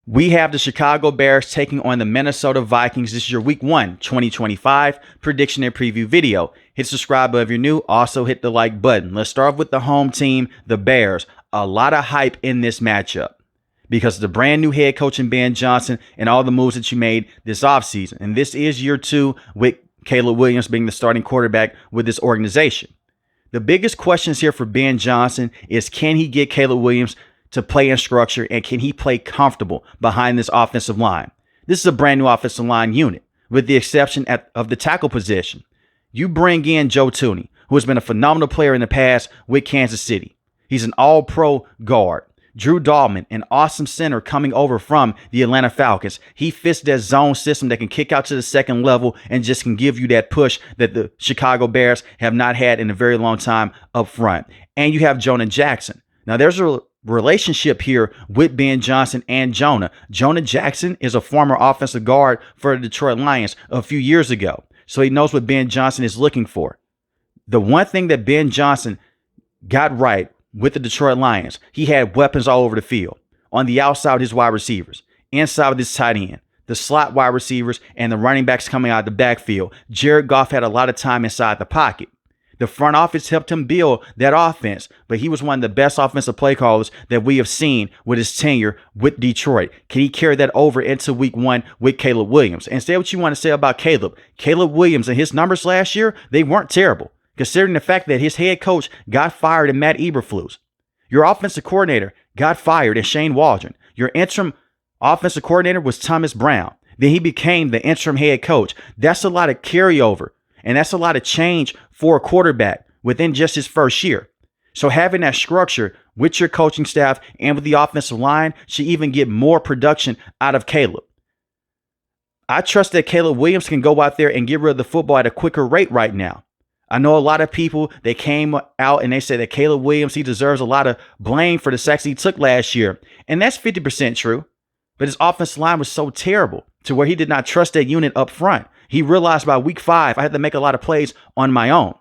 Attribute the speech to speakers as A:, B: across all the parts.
A: We have the Chicago Bears taking on the Minnesota Vikings. This is your Week 1, 2025 prediction and preview video. Hit subscribe if you're new. Also hit the like button. Let's start off with the home team, the Bears. A lot of hype in this matchup because of the brand new head coach in Ben Johnson and all the moves that you made this offseason. And this is year 2 with Caleb Williams being the starting quarterback with this organization. The biggest questions here for Ben Johnson is, can he get Caleb Williams to play in structure, and can he play comfortable behind this offensive line? This is a brand new offensive line unit, with the exception of the tackle position. You bring in Joe Thuney, who has been a phenomenal player in the past with Kansas City. He's an all-pro guard. Drew Dahlman, an awesome center coming over from the Atlanta Falcons. He fits that zone system that can kick out to the second level and just can give you that push that the Chicago Bears have not had in a very long time up front. And you have Jonah Jackson. Now, there's a relationship here with Ben Johnson and Jonah. Jonah Jackson is a former offensive guard for the Detroit Lions a few years ago, so he knows what Ben Johnson is looking for. The one thing that Ben Johnson got right with the Detroit Lions, he had weapons all over the field. On the outside with his wide receivers, inside with his tight end, the slot wide receivers, and the running backs coming out of the backfield. Jared Goff had a lot of time inside the pocket. The front office helped him build that offense, but he was one of the best offensive play callers that we have seen with his tenure with Detroit. Can he carry that over into Week 1 with Caleb Williams? And say what you want to say about Caleb. Caleb Williams and his numbers last year, they weren't terrible, considering the fact that his head coach got fired and Matt Eberflus. Your offensive coordinator got fired and Shane Waldron. Your interim offensive coordinator was Thomas Brown. Then he became the interim head coach. That's a lot of carryover. And that's a lot of change for a quarterback within just his first year. So having that structure with your coaching staff and with the offensive line should even get more production out of Caleb. I trust that Caleb Williams can go out there and get rid of the football at a quicker rate right now. I know a lot of people, they came out and they said that Caleb Williams, he deserves a lot of blame for the sacks he took last year. And that's 50% true. But his offensive line was so terrible to where he did not trust that unit up front. He realized by week 5, I had to make a lot of plays on my own.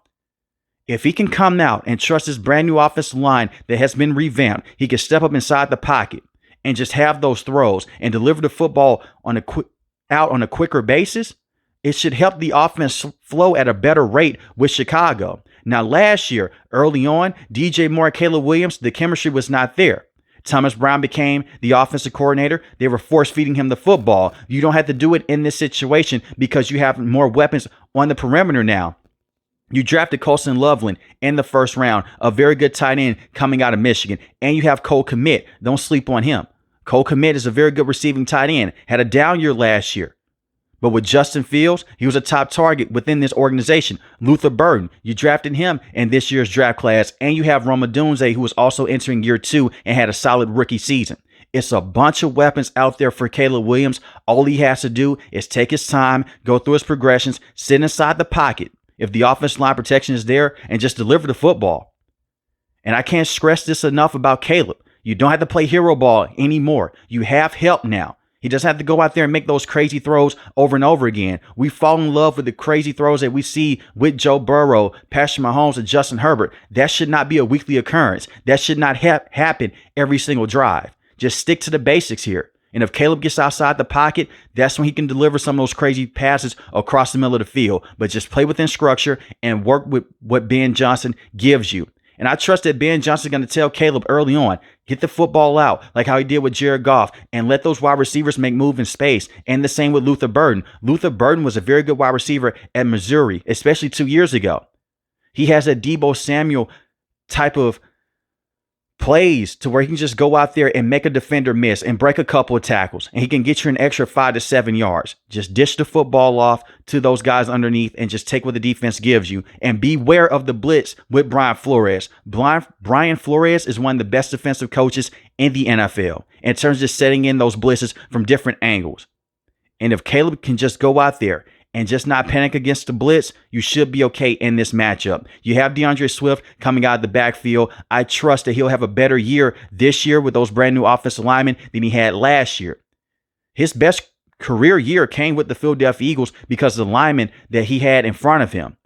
A: If he can come out and trust this brand new offensive line that has been revamped, he can step up inside the pocket and just have those throws and deliver the football on a quicker basis. It should help the offense flow at a better rate with Chicago. Now, last year, early on, DJ Moore and Caleb Williams, the chemistry was not there. Thomas Brown became the offensive coordinator. They were force-feeding him the football. You don't have to do it in this situation because you have more weapons on the perimeter now. You drafted Colson Loveland in the first round, a very good tight end coming out of Michigan. And you have Cole Kmet. Don't sleep on him. Cole Kmet is a very good receiving tight end. Had a down year last year. But with Justin Fields, he was a top target within this organization. Luther Burden, you drafted him in this year's draft class. And you have Roma Dunze, who was also entering year 2 and had a solid rookie season. It's a bunch of weapons out there for Caleb Williams. All he has to do is take his time, go through his progressions, sit inside the pocket if the offensive line protection is there, and just deliver the football. And I can't stress this enough about Caleb. You don't have to play hero ball anymore. You have help now. He doesn't have to go out there and make those crazy throws over and over again. We fall in love with the crazy throws that we see with Joe Burrow, Patrick Mahomes, and Justin Herbert. That should not be a weekly occurrence. That should not happen every single drive. Just stick to the basics here. And if Caleb gets outside the pocket, that's when he can deliver some of those crazy passes across the middle of the field. But just play within structure and work with what Ben Johnson gives you. And I trust that Ben Johnson is going to tell Caleb early on, get the football out like how he did with Jared Goff and let those wide receivers make move in space. And the same with Luther Burden. Luther Burden was a very good wide receiver at Missouri, especially 2 years ago. He has a Deebo Samuel type of plays to where he can just go out there and make a defender miss and break a couple of tackles. And he can get you an extra 5 to 7 yards. Just dish the football off to those guys underneath and just take what the defense gives you. And beware of the blitz with Brian Flores. Brian Flores is one of the best defensive coaches in the NFL in terms of just setting in those blitzes from different angles. And if Caleb can just go out there and just not panic against the blitz, you should be okay in this matchup. You have DeAndre Swift coming out of the backfield. I trust that he'll have a better year this year with those brand new offensive linemen than he had last year. His best career year came with the Philadelphia Eagles because of the linemen that he had in front of him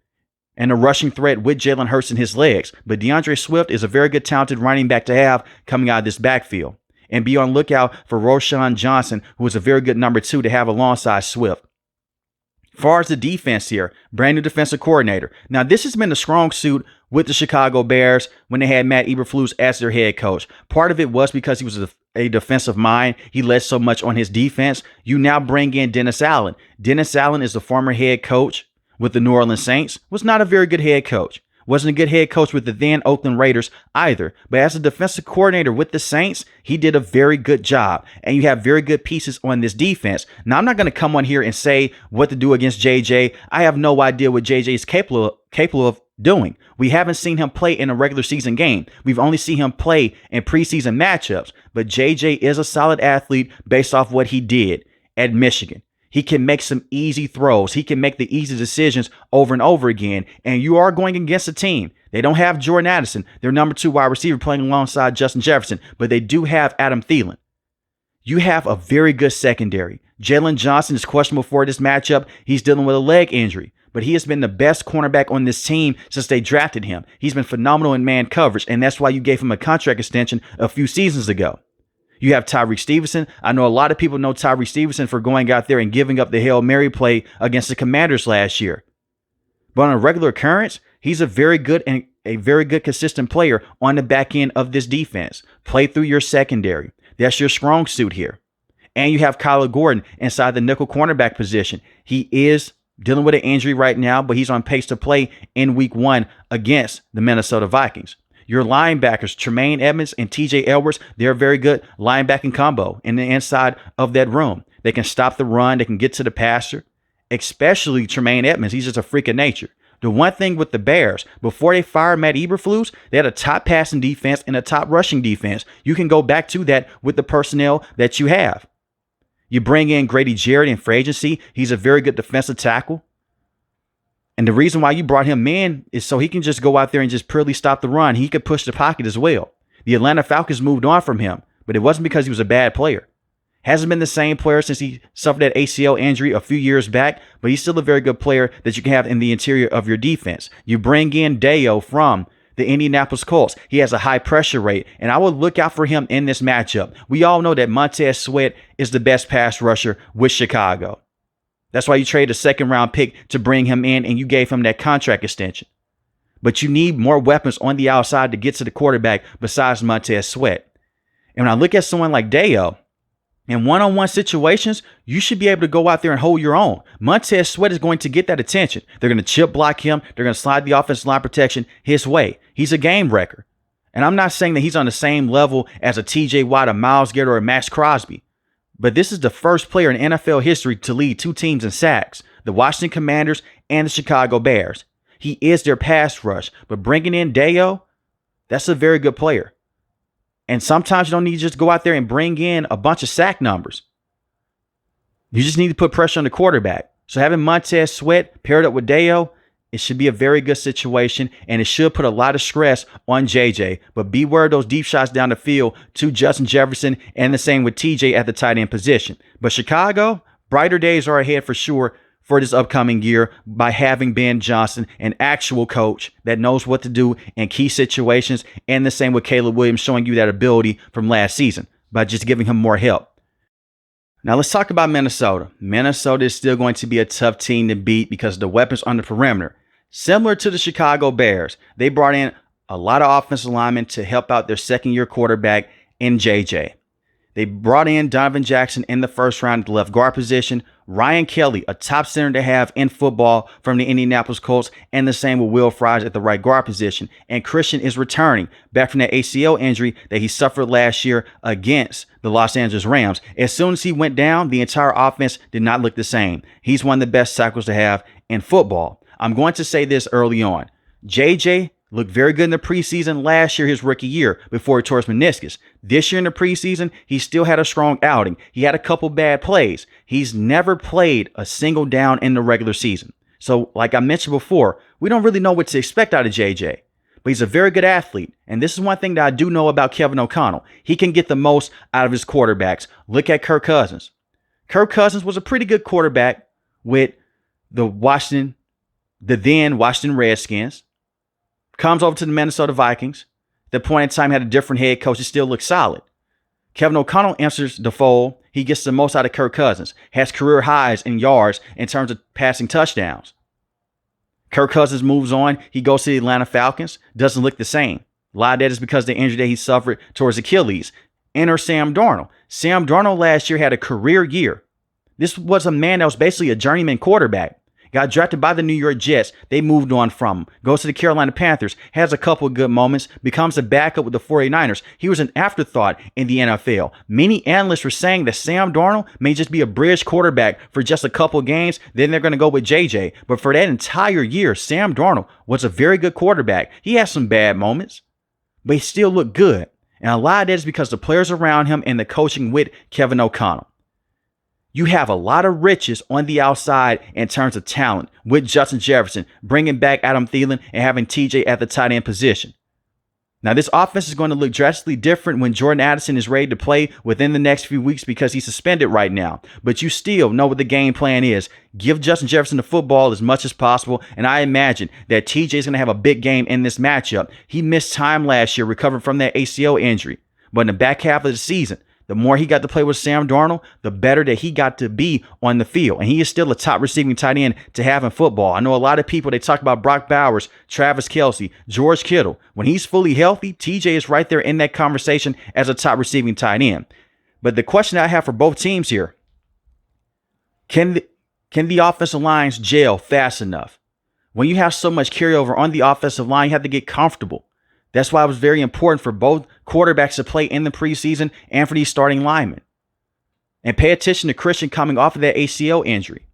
A: and the rushing threat with Jalen Hurts in his legs. But DeAndre Swift is a very good, talented running back to have coming out of this backfield. And be on lookout for Roshan Johnson, who is a very good number 2 to have alongside Swift. As far as the defense here, brand new defensive coordinator. Now, this has been the strong suit with the Chicago Bears when they had Matt Eberflus as their head coach. Part of it was because he was a defensive mind. He led so much on his defense. You now bring in Dennis Allen. Dennis Allen is the former head coach with the New Orleans Saints. Was not a very good head coach. Wasn't a good head coach with the then Oakland Raiders either. But as a defensive coordinator with the Saints, he did a very good job. And you have very good pieces on this defense. Now, I'm not going to come on here and say what to do against JJ. I have no idea what JJ is capable of doing. We haven't seen him play in a regular season game. We've only seen him play in preseason matchups. But JJ is a solid athlete based off what he did at Michigan. He can make some easy throws. He can make the easy decisions over and over again. And you are going against a team. They don't have Jordan Addison, their number 2 wide receiver, playing alongside Justin Jefferson, but they do have Adam Thielen. You have a very good secondary. Jalen Johnson is questionable for this matchup. He's dealing with a leg injury, but he has been the best cornerback on this team since they drafted him. He's been phenomenal in man coverage, and that's why you gave him a contract extension a few seasons ago. You have Tyreek Stevenson. I know a lot of people know Tyreek Stevenson for going out there and giving up the Hail Mary play against the Commanders last year. But on a regular occurrence, he's a very good consistent player on the back end of this defense. Play through your secondary. That's your strong suit here. And you have Kyler Gordon inside the nickel cornerback position. He is dealing with an injury right now, but he's on pace to play in week 1 against the Minnesota Vikings. Your linebackers, Tremaine Edmonds and TJ Edwards, they're a very good linebacking combo in the inside of that room. They can stop the run. They can get to the passer, especially Tremaine Edmonds. He's just a freak of nature. The one thing with the Bears, before they fired Matt Eberflus, they had a top passing defense and a top rushing defense. You can go back to that with the personnel that you have. You bring in Grady Jarrett in free agency. He's a very good defensive tackle. And the reason why you brought him in is so he can just go out there and just purely stop the run. He could push the pocket as well. The Atlanta Falcons moved on from him, but it wasn't because he was a bad player. Hasn't been the same player since he suffered that ACL injury a few years back, but he's still a very good player that you can have in the interior of your defense. You bring in Deo from the Indianapolis Colts. He has a high pressure rate, and I would look out for him in this matchup. We all know that Montez Sweat is the best pass rusher with Chicago. That's why you traded a 2nd-round pick to bring him in, and you gave him that contract extension. But you need more weapons on the outside to get to the quarterback besides Montez Sweat. And when I look at someone like Deo, in one-on-one situations, you should be able to go out there and hold your own. Montez Sweat is going to get that attention. They're going to chip block him. They're going to slide the offensive line protection his way. He's a game wrecker. And I'm not saying that he's on the same level as a TJ Watt, a Myles Garrett, or a Max Crosby. But this is the first player in NFL history to lead 2 teams in sacks, the Washington Commanders and the Chicago Bears. He is their pass rush, but bringing in Deo, that's a very good player. And sometimes you don't need to just go out there and bring in a bunch of sack numbers. You just need to put pressure on the quarterback. So having Montez Sweat paired up with Deo, it should be a very good situation, and it should put a lot of stress on JJ. But beware of those deep shots down the field to Justin Jefferson, and the same with TJ at the tight end position. But Chicago, brighter days are ahead for sure for this upcoming year by having Ben Johnson, an actual coach that knows what to do in key situations, and the same with Caleb Williams showing you that ability from last season by just giving him more help. Now let's talk about Minnesota. Minnesota is still going to be a tough team to beat because of the weapons on the perimeter. Similar to the Chicago Bears, they brought in a lot of offensive linemen to help out their 2nd-year quarterback in JJ. They brought in Donovan Jackson in the 1st round at the left guard position, Ryan Kelly, a top center to have in football from the Indianapolis Colts, and the same with Will Fries at the right guard position. And Christian is returning back from that ACL injury that he suffered last year against the Los Angeles Rams. As soon as he went down, the entire offense did not look the same. He's one of the best tackles to have in football. I'm going to say this early on. JJ looked very good in the preseason last year, his rookie year, before he tore his meniscus. This year in the preseason, he still had a strong outing. He had a couple bad plays. He's never played a single down in the regular season. So like I mentioned before, we don't really know what to expect out of JJ. But he's a very good athlete. And this is one thing that I do know about Kevin O'Connell. He can get the most out of his quarterbacks. Look at Kirk Cousins. Kirk Cousins was a pretty good quarterback with the then Washington Redskins. Comes over to the Minnesota Vikings. At that point in time, had a different head coach. He still looked solid. Kevin O'Connell answers the fold. He gets the most out of Kirk Cousins, has career highs in yards in terms of passing touchdowns. Kirk Cousins moves on. He goes to the Atlanta Falcons. Doesn't look the same. A lot of that is because of the injury that he suffered towards Achilles. Enter Sam Darnold. Sam Darnold last year had a career year. This was a man that was basically a journeyman quarterback. Got drafted by the New York Jets. They moved on from him. Goes to the Carolina Panthers. Has a couple of good moments. Becomes a backup with the 49ers. He was an afterthought in the NFL. Many analysts were saying that Sam Darnold may just be a bridge quarterback for just a couple of games. Then they're going to go with JJ. But for that entire year, Sam Darnold was a very good quarterback. He had some bad moments, but he still looked good. And a lot of that is because the players around him and the coaching with Kevin O'Connell. You have a lot of riches on the outside in terms of talent with Justin Jefferson, bringing back Adam Thielen and having TJ at the tight end position. Now, this offense is going to look drastically different when Jordan Addison is ready to play within the next few weeks because he's suspended right now. But you still know what the game plan is. Give Justin Jefferson the football as much as possible. And I imagine that TJ is going to have a big game in this matchup. He missed time last year recovering from that ACL injury. But in the back half of the season, the more he got to play with Sam Darnold, the better that he got to be on the field. And he is still a top receiving tight end to have in football. I know a lot of people, they talk about Brock Bowers, Travis Kelce, George Kittle. When he's fully healthy, TJ is right there in that conversation as a top receiving tight end. But the question I have for both teams here, can the offensive lines gel fast enough? When you have so much carryover on the offensive line, you have to get comfortable. That's why it was very important for both quarterbacks to play in the preseason and for these starting linemen. And pay attention to Christian coming off of that ACL injury.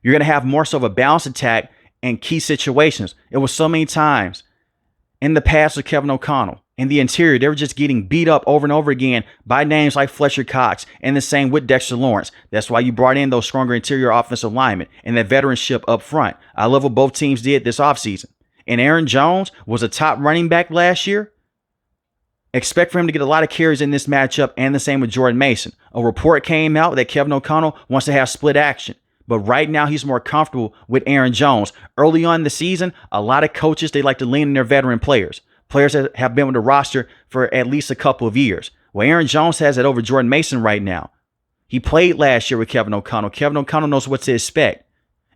A: You're going to have more so of a balanced attack in key situations. It was so many times in the past with Kevin O'Connell. In the interior, they were just getting beat up over and over again by names like Fletcher Cox, and the same with Dexter Lawrence. That's why you brought in those stronger interior offensive linemen and that veteranship up front. I love what both teams did this offseason. And Aaron Jones was a top running back last year. Expect for him to get a lot of carries in this matchup, and the same with Jordan Mason. A report came out that Kevin O'Connell wants to have split action. But right now, he's more comfortable with Aaron Jones. Early on in the season, a lot of coaches, they like to lean on their veteran players. Players that have been with the roster for at least a couple of years. Well, Aaron Jones has it over Jordan Mason right now. He played last year with Kevin O'Connell. Kevin O'Connell knows what to expect.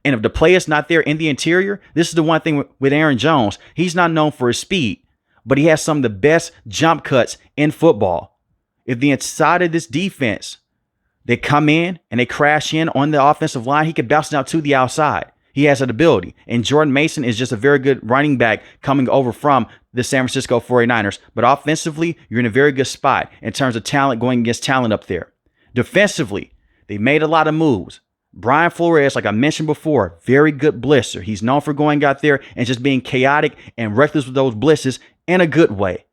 A: And if the play is not there in the interior, this is the one thing with Aaron Jones. He's not known for his speed, but he has some of the best jump cuts in football. If the inside of this defense, they come in and they crash in on the offensive line, he can bounce it out to the outside. He has that ability. And Jordan Mason is just a very good running back coming over from the San Francisco 49ers. But offensively, you're in a very good spot in terms of talent going against talent up there. Defensively, they made a lot of moves. Brian Flores, like I mentioned before, very good blitzer. He's known for going out there and just being chaotic and reckless with those blitzes in a good way.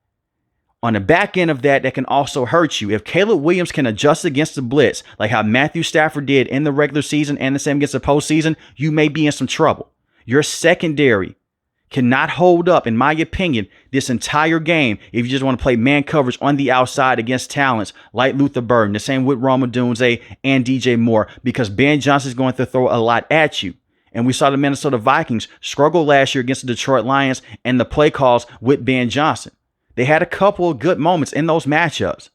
A: On the back end of that can also hurt you. If Caleb Williams can adjust against the blitz, like how Matthew Stafford did in the regular season and the same against the postseason, you may be in some trouble. Your secondary cannot hold up, in my opinion, this entire game if you just want to play man coverage on the outside against talents like Luther Burden, the same with Roma Dunze and DJ Moore, because Ben Johnson is going to throw a lot at you. And we saw the Minnesota Vikings struggle last year against the Detroit Lions and the play calls with Ben Johnson. They had a couple of good moments in those matchups.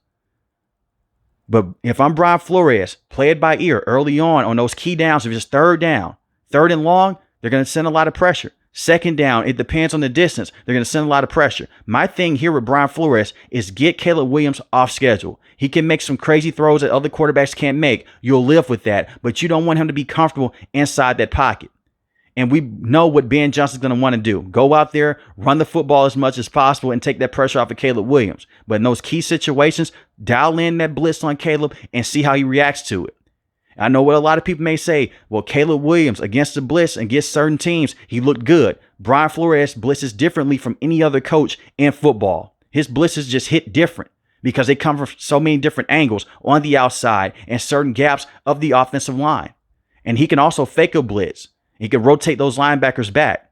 A: But if I'm Brian Flores, play it by ear early on those key downs. If it's third down, third and long, they're going to send a lot of pressure. Second down, it depends on the distance. They're going to send a lot of pressure. My thing here with Brian Flores is get Caleb Williams off schedule. He can make some crazy throws that other quarterbacks can't make. You'll live with that, but you don't want him to be comfortable inside that pocket. And we know what Ben Johnson's going to want to do. Go out there, run the football as much as possible, and take that pressure off of Caleb Williams. But in those key situations, dial in that blitz on Caleb and see how he reacts to it. I know what a lot of people may say, well, Caleb Williams against the blitz and against certain teams, he looked good. Brian Flores blitzes differently from any other coach in football. His blitzes just hit different because they come from so many different angles on the outside and certain gaps of the offensive line. And he can also fake a blitz. He can rotate those linebackers back.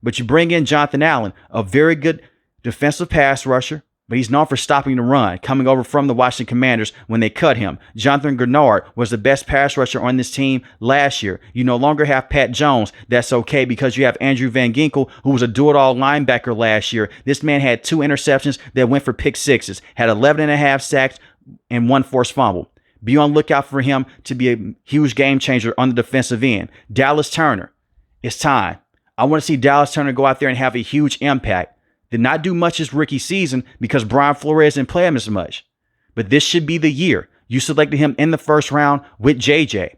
A: But you bring in Jonathan Allen, a very good defensive pass rusher, but he's known for stopping the run, coming over from the Washington Commanders when they cut him. Jonathan Grenard was the best pass rusher on this team last year. You no longer have Pat Jones. That's okay because you have Andrew Van Ginkel, who was a do-it-all linebacker last year. This man had 2 interceptions that went for pick sixes, had 11.5 sacks, and one forced fumble. Be on the lookout for him to be a huge game changer on the defensive end. Dallas Turner, it's time. I want to see Dallas Turner go out there and have a huge impact. Did not do much his rookie season because Brian Flores didn't play him as much. But this should be the year. You selected him in the first round with JJ.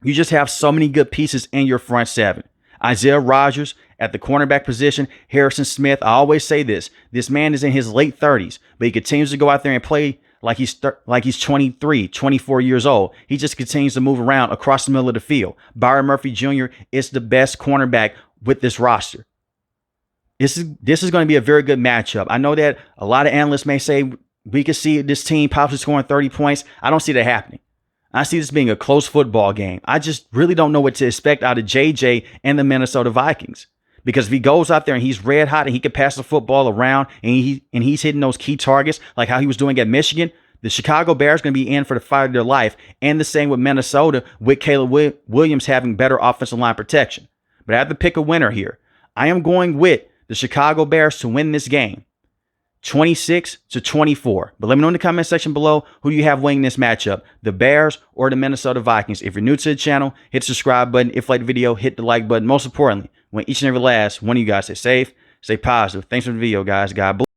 A: You just have so many good pieces in your front seven. Isaiah Rodgers at the cornerback position, Harrison Smith. I always say this. This man is in his late 30s, but he continues to go out there and play like he's 23, 24 years old. He just continues to move around across the middle of the field. Byron Murphy Jr. is the best cornerback with this roster. This is going to be a very good matchup. I know that a lot of analysts may say we could see this team possibly scoring 30 points. I don't see that happening. I see this being a close football game. I just really don't know what to expect out of JJ and the Minnesota Vikings. Because if he goes out there and he's red hot and he can pass the football around and he's hitting those key targets like how he was doing at Michigan, the Chicago Bears are going to be in for the fight of their life. And the same with Minnesota, with Caleb Williams having better offensive line protection. But I have to pick a winner here. I am going with the Chicago Bears to win this game, 26-24. But let me know in the comment section below who you have winning this matchup, the Bears or the Minnesota Vikings. If you're new to the channel, hit the subscribe button. If you like the video, hit the like button. Most importantly, when each and every last one of you guys stay safe, stay positive. Thanks for the video, guys. God bless.